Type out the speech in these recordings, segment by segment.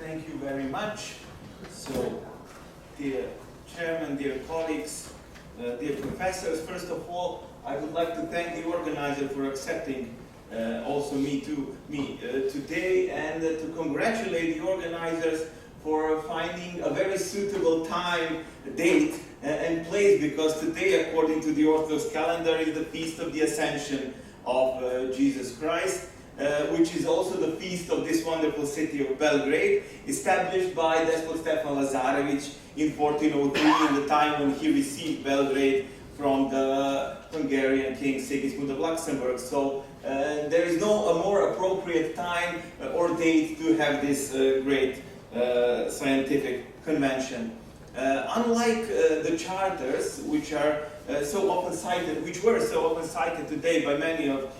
thank you very much. So, dear Chairman, dear colleagues, dear professors, first of all, I would like to thank the organizer for accepting also me today, and to congratulate the organizers for finding a very suitable time, date, and place, because today, according to the Orthodox calendar, is the Feast of the Ascension of Jesus Christ, which is also the feast of this wonderful city of Belgrade, established by Despot Stefan Lazarević in 1403, in the time when he received Belgrade from the Hungarian king Sigismund of Luxembourg. So there is no more appropriate time or date to have this great scientific convention. Unlike the charters, which are so often cited, which were so often cited today by many of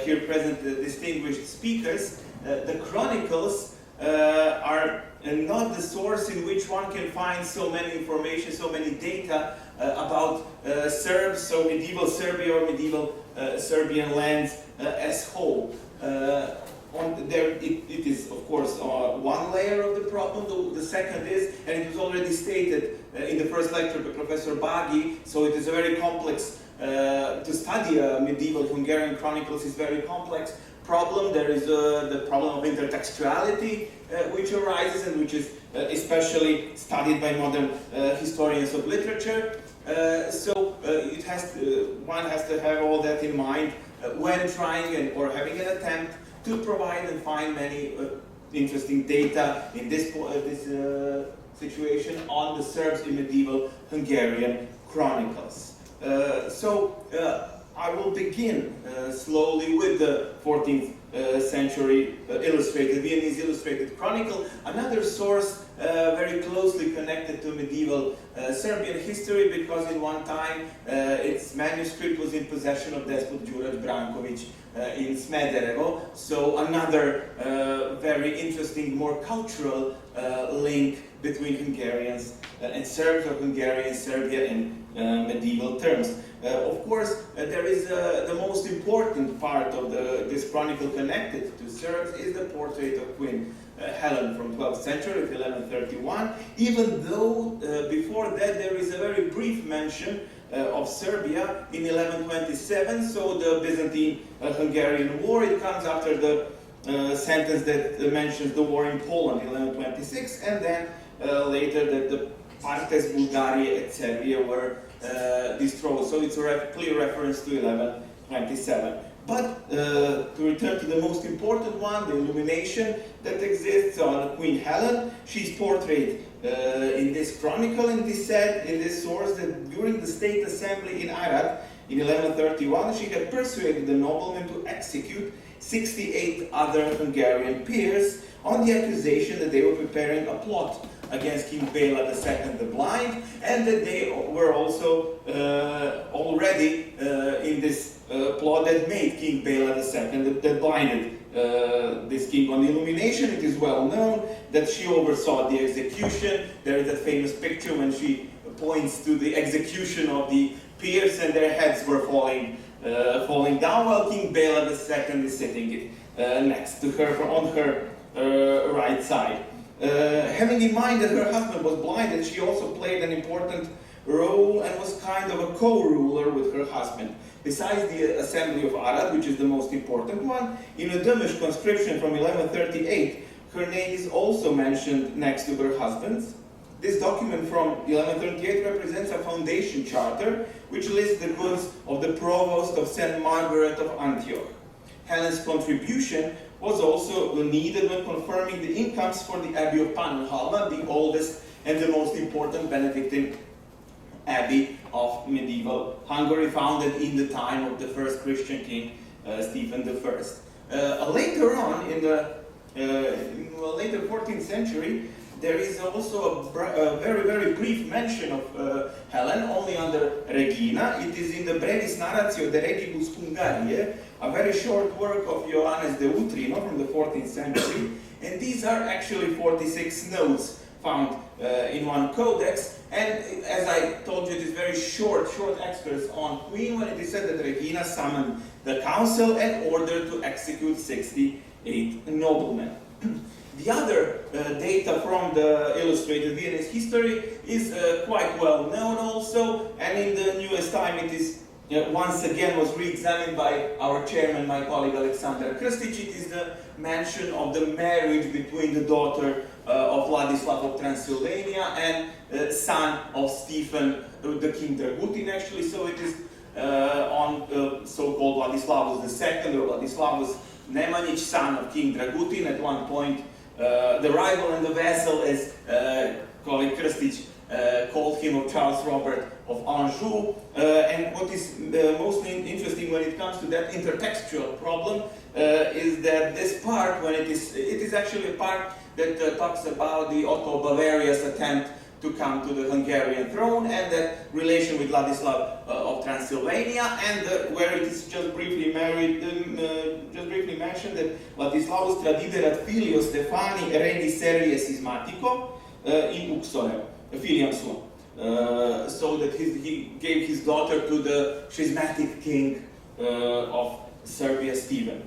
here present distinguished speakers, the chronicles are not the source in which one can find so many information, so many data about Serbs, so medieval Serbia or medieval Serbian lands as whole. It is, of course, one layer of the problem. The second is, and it was already stated in the first lecture by Professor Bagi, so it is a very complex, to study medieval Hungarian chronicles is very complex problem. There is the problem of intertextuality which arises, and which is especially studied by modern historians of literature. So one has to have all that in mind when trying or having an attempt to provide and find many interesting data in this situation on the Serbs in medieval Hungarian chronicles. I will begin slowly with the 14th century Viennese illustrated chronicle, another source very closely connected to medieval Serbian history, because in one time its manuscript was in possession of Despot Đurađ Branković in Smederevo. So another very interesting, more cultural link between Hungarians and Serbs, or Hungarian Serbia in medieval terms. Of course, there is the most important part of this chronicle connected to Serbs is the portrait of Queen Helen from 12th century of 1131, even though before that there is a very brief mention of Serbia in 1127, so the Byzantine-Hungarian War. It comes after the sentence that mentions the war in Poland in 1126, and then later that the Partes, Bulgaria, and Serbia were destroyed. So it's a clear reference to 1127. But to return to the most important one, the illumination that exists on Queen Helen, she's portrayed in this chronicle, and it is said in this source that during the state assembly in Arad in 1131, she had persuaded the noblemen to execute 68 other Hungarian peers on the accusation that they were preparing a plot against King Bela II the Blind, and that they were also already in this plot that made King Bela II, that blinded this king. On the illumination, it is well known that she oversaw the execution. There is that famous picture when she points to the execution of the peers, and their heads were falling down, while King Bela II is sitting next to her, on her right side. Having in mind that her husband was blinded, she also played an important role and was kind of a co-ruler with her husband. Besides the assembly of Arad, which is the most important one, in a Dömish conscription from 1138, her name is also mentioned next to her husband's. This document from 1138 represents a foundation charter which lists the goods of the provost of St. Margaret of Antioch. Helen's contribution was also needed when confirming the incomes for the Abbey of Pannonhalma, the oldest and the most important Benedictine abbey of medieval Hungary, founded in the time of the first Christian king, Stephen I. Later on, in the later 14th century, there is also a very, very brief mention of Helen, only under Regina. It is in the Brevis Narratio de Regibus Hungariae, a very short work of Johannes de Utrino from the 14th century. And these are actually 46 notes found in one codex. And as I told you, it is very short excerpts on Queen, when it is said that Regina summoned the council and ordered to execute 68 noblemen. The other data from the illustrated Viennese history is quite well known also, and in the newest time it is once again was re-examined by our chairman, my colleague Alexander Krstić. It is the mention of the marriage between the daughter of Vladislav of Transylvania and son of Stephen, the King Dragutin actually. So it is on so-called Vladislavus II, or Vladislavus Nemanjić, son of King Dragutin. At one point, the rival and the vassal, as colleague Krstić called him, of Charles Robert of Anjou. And what is mostly interesting when it comes to that intertextual problem is that this part, when it is actually a part that talks about the Otto-Bavaria's attempt to come to the Hungarian throne, and that relation with Vladislav of Transylvania, and where it is just briefly mentioned that Vladislavus tradiderat filio Stefani rendi serie sismatico in uxore, filiam suam. So that he gave his daughter to the schismatic king of Serbia, Stephen.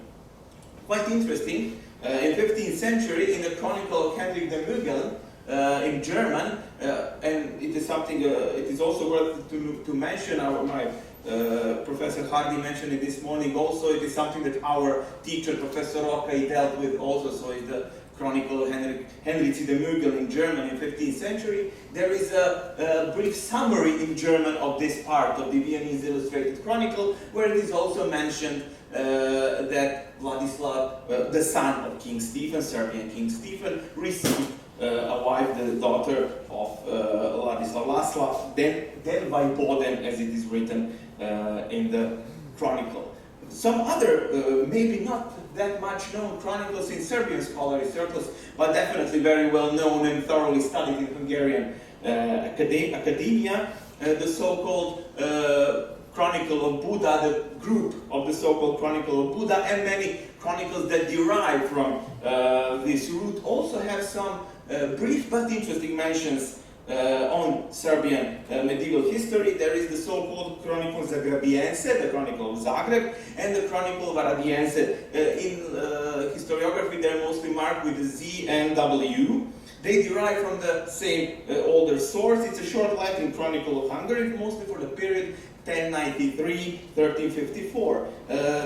Quite interesting, in 15th century, in the Chronicle of Hendrik de Mugelen, in German, and it is something, it is also worth to mention, my Professor Hardy mentioned it this morning also, it is something that our teacher, Professor Rokai, dealt with also, so it's the Chronicle of Hendrik de Mugelen in German in 15th century. There is a brief summary in German of this part of the Viennese Illustrated Chronicle, where it is also mentioned that Vladislav, the son of King Stephen, Serbian King Stephen, received a wife, the daughter of Ladislav Lasla, then Vojvodin, as it is written in the chronicle. Some other, maybe not that much known chronicles in Serbian scholarly circles, but definitely very well known and thoroughly studied in Hungarian academia, the so-called Chronicle of Buda, the group of the so-called Chronicle of Buda, and many chronicles that derive from this root also have some brief but interesting mentions on Serbian medieval history. There is the so-called Chronicle Zagrebiense, the Chronicle of Zagreb, and the Chronicle Varadiense. In historiography, they're mostly marked with Z and W. They derive from the same older source. It's a short Latin chronicle of Hungary, mostly for the period 1093-1354.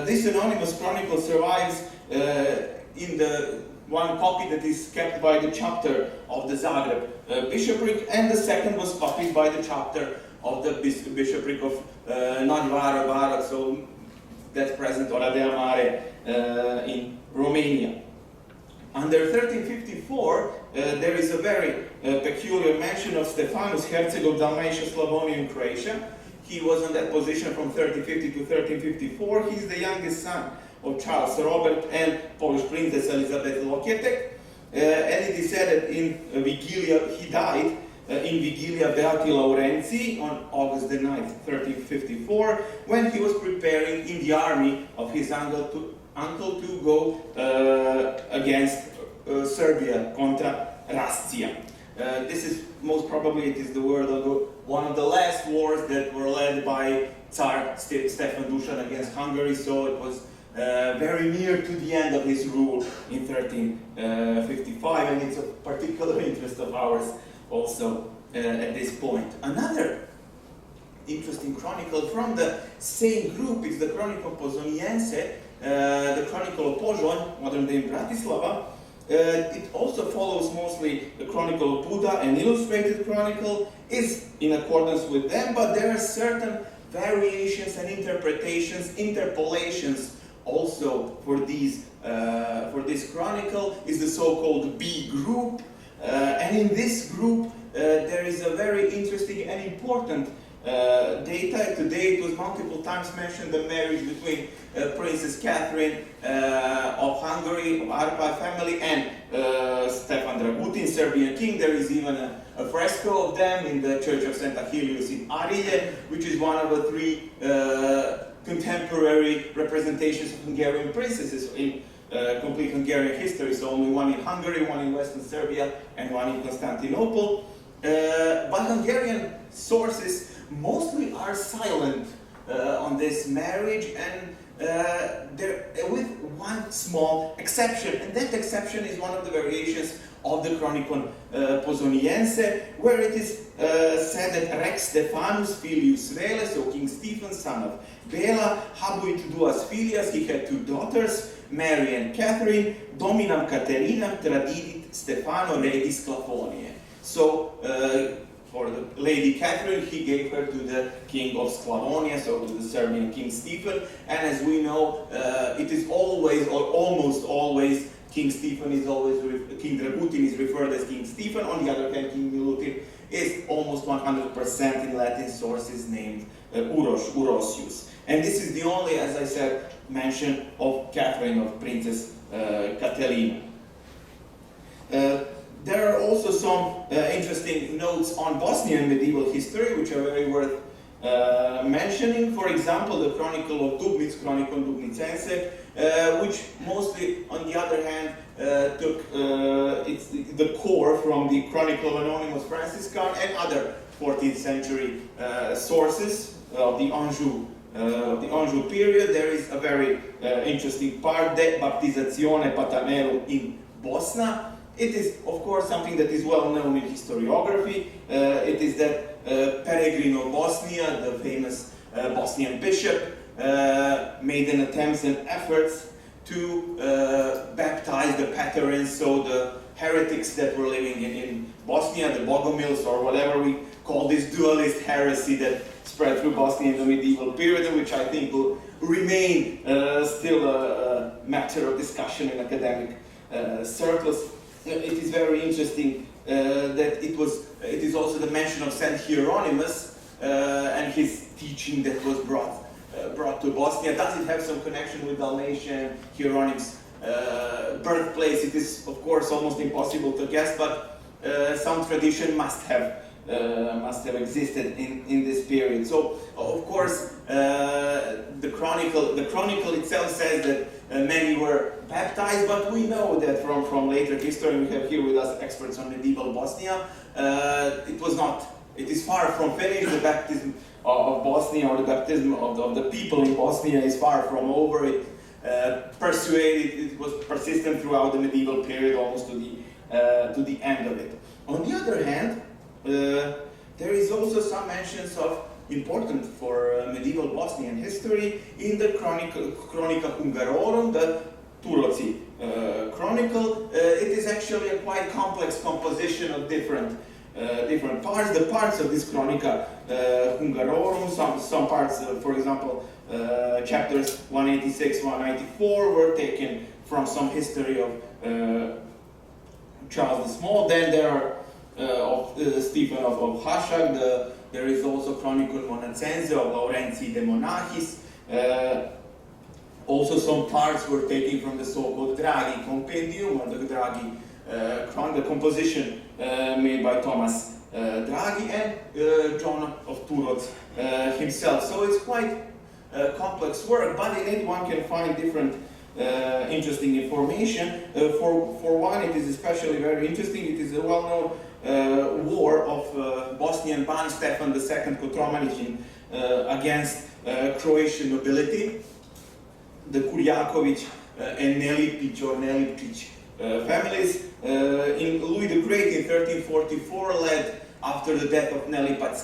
This anonymous chronicle survives in the one copy that is kept by the chapter of the Zagreb bishopric, and the second was copied by the chapter of the bishopric of Nagy Vár, so that's present Oradea Mare in Romania. Under 1354, there is a very peculiar mention of Stephanus, Herceg of Dalmatia, Slavonia, and Croatia. He was in that position from 1350 to 1354. He's the youngest son of Charles Robert and Polish Princess Elizabeth Lokietek. And it is said that in Vigilia, he died in Vigilia Beati Laurentii on August the 9th, 1354, when he was preparing in the army of his uncle to go against Serbia, contra Rascia. This is most probably, it is the word of one of the last wars that were led by Tsar Stefan Dusan against Hungary, so it was very near to the end of his rule in 1355, and it's a particular interest of ours also at this point. Another interesting chronicle from the same group is the Chronicle Pozoniense, the Chronicle of Pozsony, modern day Bratislava. It also follows mostly the Chronicle of Buda, and Illustrated Chronicle is in accordance with them, but there are certain variations and interpretations, interpolations also for these for this chronicle is the so-called B group, and in this group there is a very interesting and important data. Today it was multiple times mentioned, the marriage between Princess Catherine of Hungary, of Arpad family, and Stefan Dragutin, Serbian king. There is even a fresco of them in the Church of St. Achilles in Arilje, which is one of the three contemporary representations of Hungarian princesses in complete Hungarian history. So only one in Hungary, one in Western Serbia, and one in Constantinople. But Hungarian sources mostly are silent on this marriage, and with one small exception, and that exception is one of the variations of the Chronicon Pozoniense, where it is said that Rex Stephanus filius Vele, so King Stephen, son of Bela, habuit duas filias, he had two daughters, Mary and Catherine, dominam Caterinam tradidit Stefano regis Sclavoniae. So, for the Lady Catherine, he gave her to the king of Sclavonia, so to the Serbian King Stephen, and as we know, it is always, or almost always, King Stephen is always, King Dragutin is referred as King Stephen. On the other hand, King Milutin is almost 100% in Latin sources named Urosius. And this is the only, as I said, mention of Catherine, of Princess Caterina. There are also some interesting notes on Bosnian medieval history, which are very worth mentioning. For example, the Chronicle of Dubnic, Chronicon Dubnicense, which mostly, on the other hand, took the core from the Chronicle of Anonymous Franciscan and other 14th century sources of the Anjou period. There is a very interesting part, De Baptizazione Patanerum in Bosna. It is, of course, something that is well known in historiography. It is that Peregrino Bosnia, the famous Bosnian bishop, made an attempt and efforts to baptize the Paterins, so the heretics that were living in Bosnia, the Bogomils, or whatever we call this dualist heresy that spread through Bosnia in the medieval period, which I think will remain still a matter of discussion in academic circles. It is very interesting that it is also the mention of Saint Hieronymus and his teaching that was brought to Bosnia. Does it have some connection with Dalmatian, Hieronymus' birthplace? It is, of course, almost impossible to guess, but some tradition must have existed in this period. So, of course, the chronicle itself says that many were baptized, but we know that from later history, we have here with us experts on medieval Bosnia, it is far from finished. The baptism of Bosnia, or the baptism of the people in Bosnia, is far from over. It it was persistent throughout the medieval period, almost to the end of it. On the other hand, there is also some mentions of important for medieval Bosnian history in the Chronica Hungarorum, the Turoci chronicle. It is actually a quite complex composition of different parts. The parts of this Chronica Hungarorum, some parts, for example, chapters 186, 194 were taken from some history of Charles the Small. Then there are of Stephen of Hashag. There is also Chronicon Monacense of Laurentii de Monachis. Also some parts were taken from the so-called Draghi Compendium, or the Draghi the composition made by Thomas Draghi and John of Turot himself. So it's quite complex work, but in it one can find different interesting information. For one, it is especially very interesting. It is a well-known war of Bosnian Ban Stefan II Kotromanić against Croatian nobility, the Kurjaković and Nelipić or Nelipčić families. In Louis the Great in 1344 led, after the death of Nelipac,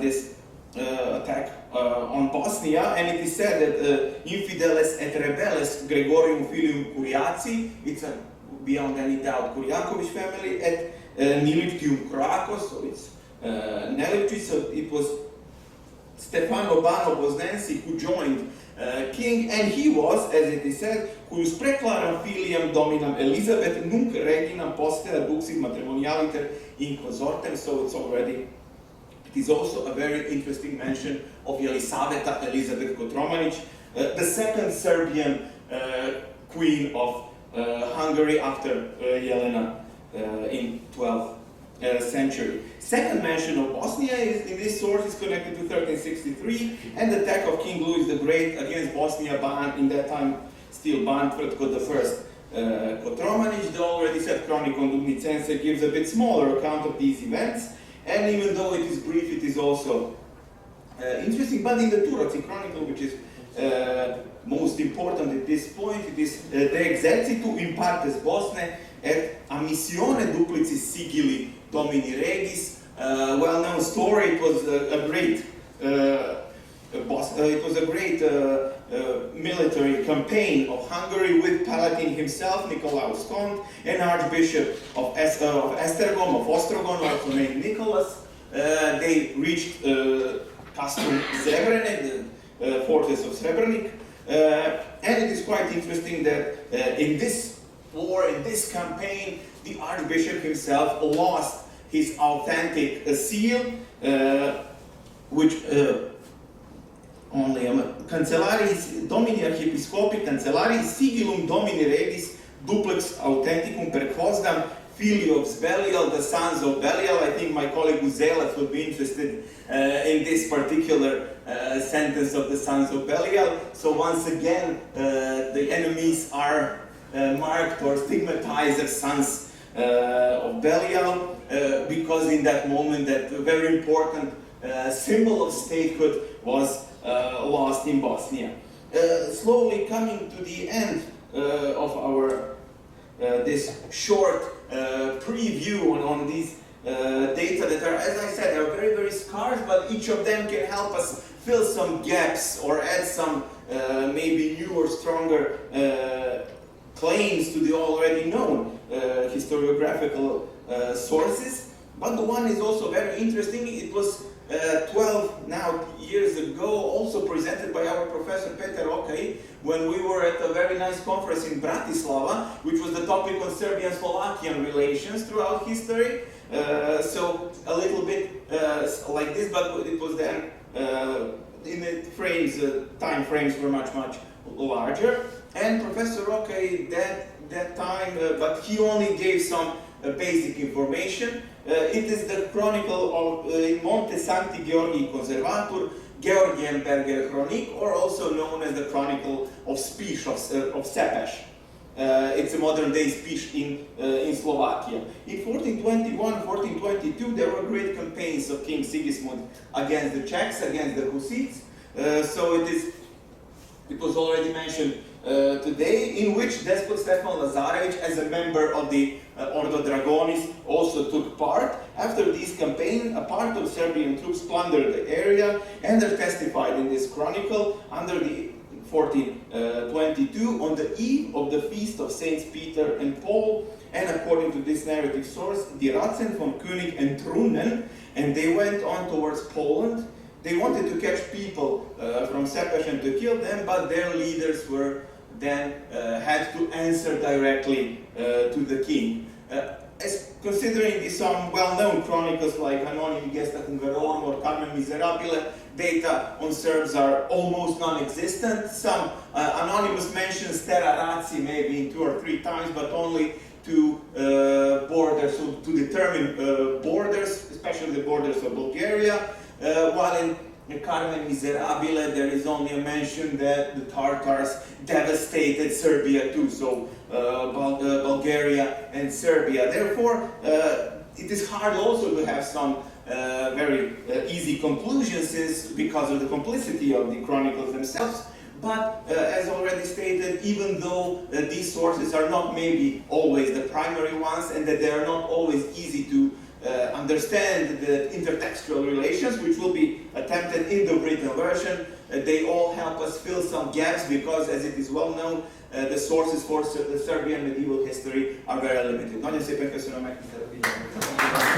this attack on Bosnia, and it is said that Infideles et Rebelles Gregorium Filium Kuriaci, it's a, beyond any doubt, Kurjaković family, at Niliptium Krakos, so it's Nelipčić, so it was Stefano Bano Bosnensi who joined king, and he was, as it is said, cuius preclaram filiam dominam Elizabeth nunc reginam postera duxit matrimonialiter in consortem, so it's already, it is also a very interesting mention of Elisaveta Elizabeth Kotromanić, the second Serbian queen of Hungary after Jelena in 12th century. Second mention of Bosnia is in this source is connected to 1363 and the attack of King Louis the Great against Bosnia Ban, in that time still Ban Tvrtko I Kotromanić. The already said Chronicon Dubnicense gives a bit smaller account of these events, and even though it is brief, it is also interesting. But in the Turoci Chronicle, which is most important at this point, it is de exercitu in partes Bosne et a missione duplicis sigilli domini regis. Well-known story. It was a great military campaign of Hungary with Palatine himself, Nicolaus Count, and Archbishop of Esztergom, of Ostrogon, also named Nicholas. They reached Castrum Srebrenik, the fortress of Srebrenik, and it is quite interesting that in this war, in this campaign, the Archbishop himself lost his authentic seal, which only Cancellaris Domini Archiepiscopi Cancellaris Sigillum Domini Regis Duplex Authenticum per Quosdam Filios Belial, the sons of Belial. I think my colleague Uzelet would be interested in this particular sentence of the sons of Belial. So once again, the enemies are marked or stigmatized as sons of Belial, because in that moment that very important symbol of statehood was lost in Bosnia. Slowly coming to the end of our this short preview on these data that are, as I said, are very, very scarce, but each of them can help us fill some gaps or add some maybe new or stronger claims to the already known historiographical sources. But the one is also very interesting. It was 12 now years ago, also presented by our professor Peter Okaj, when we were at a very nice conference in Bratislava, which was the topic on Serbian-Slovakian relations throughout history. So a little bit like this, but it was then in the frames, time frames were much larger. And Professor Okaj that time, but he only gave some basic information. It is the chronicle of Monte Sancti Georgii Conservator, Georgienberger Chronik, or also known as the Chronicle of Spiš of Sepes. It's a modern day Spiš in Slovakia. In 1421, 1422, there were great campaigns of King Sigismund against the Czechs, against the Hussites. So it was already mentioned today, in which Despot Stefan Lazarevich, as a member of the Ordo Dragonis, also took part. After this campaign, a part of Serbian troops plundered the area, and they testified in this chronicle under the 1422 on the eve of the feast of Saints Peter and Paul, and according to this narrative source, the Ratzen von König and Trunnen, and they went on towards Poland. They wanted to catch people from Sepes and to kill them, but their leaders were then had to answer directly to the king. As considering some well-known chronicles like Anonimi Gesta Hungarorum or Carmen Miserabile, data on Serbs are almost non-existent. Some anonymous mentions Terra Razi maybe in 2 or 3 times, but only to borders, so to determine borders, especially the borders of Bulgaria. While in Carmen Miserabile there is only a mention that the Tartars devastated Serbia too, so Bulgaria and Serbia. Therefore, it is hard also to have some very easy conclusions because of the complicity of the chronicles themselves. But as already stated, even though these sources are not maybe always the primary ones, and that they are not always easy to understand the intertextual relations, which will be attempted in the written version, they all help us fill some gaps, because, as it is well known, the sources for the Serbian medieval history are very limited. Nagyon szépen köszönöm a megtisztelő figyelmet.